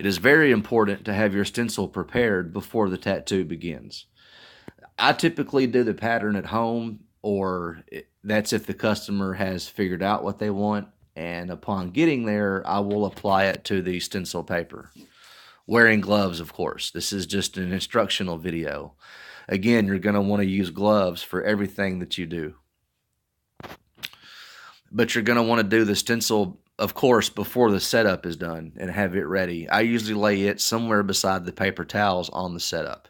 It is very important to have your stencil prepared before the tattoo begins. I typically do the pattern at home, or that's if the customer has figured out what they want, and upon getting there, I will apply it to the stencil paper. Wearing gloves, of course. This is just an instructional video. Again, you're going to want to use gloves for everything that you do. But you're going to want to do the stencil, of course, before the setup is done and have it ready. I usually lay it somewhere beside the paper towels on the setup.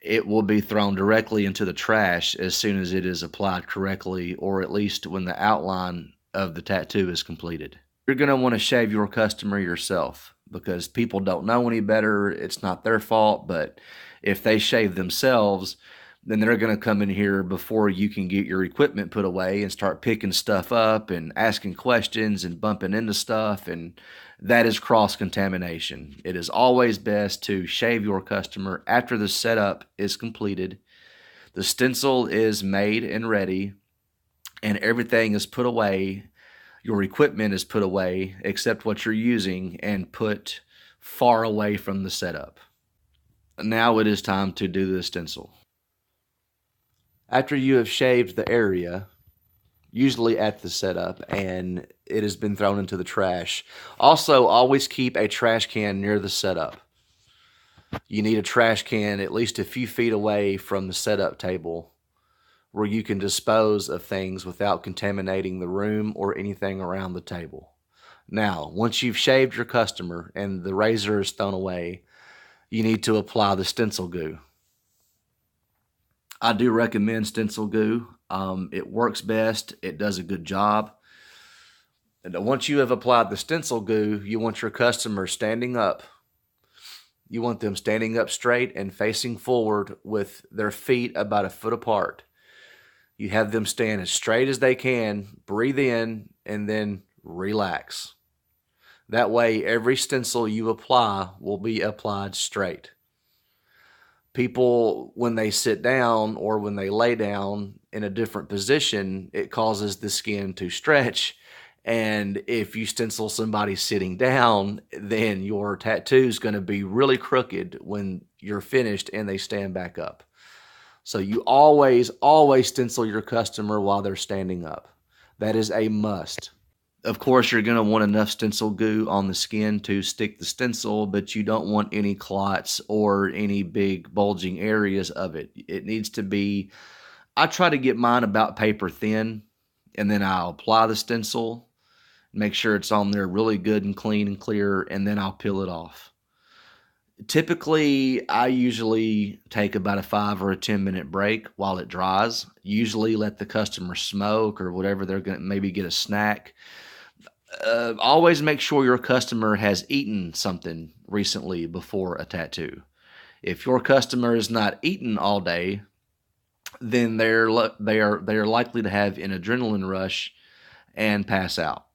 It will be thrown directly into the trash as soon as it is applied correctly, or at least when the outline of the tattoo is completed. You're going to want to shave your customer yourself, because people don't know any better. It's not their fault, but if they shave themselves, then they're going to come in here before you can get your equipment put away and start picking stuff up and asking questions and bumping into stuff, and that is cross-contamination. It is always best to shave your customer after the setup is completed, the stencil is made and ready, and everything is put away. Your equipment is put away except what you're using and put far away from the setup. Now it is time to do the stencil. After you have shaved the area, usually at the setup, and it has been thrown into the trash, also always keep a trash can near the setup. You need a trash can at least a few feet away from the setup table where you can dispose of things without contaminating the room or anything around the table. Now, once you've shaved your customer and the razor is thrown away, you need to apply the stencil goo. I do recommend stencil goo. It works best. It does a good job. And once you have applied the stencil goo, you want your customer standing up. You want them standing up straight and facing forward with their feet about a foot apart. You have them stand as straight as they can, breathe in, and then relax. That way, every stencil you apply will be applied straight. People, when they sit down or when they lay down in a different position, it causes the skin to stretch. And if you stencil somebody sitting down, then your tattoo is going to be really crooked when you're finished and they stand back up. So you always stencil your customer while they're standing up. That is a must. Of course, you're going to want enough stencil goo on the skin to stick the stencil, but you don't want any clots or any big bulging areas of it. It needs to be, I try to get mine about paper thin, and then I'll apply the stencil, make sure it's on there really good and clean and clear, and then I'll peel it off. Typically, I usually take about a 5 or a 10-minute break while it dries. Usually let the customer smoke or whatever, they're going to maybe get a snack. Always make sure your customer has eaten something recently before a tattoo. If your customer is not eaten all day, then they are likely to have an adrenaline rush and pass out.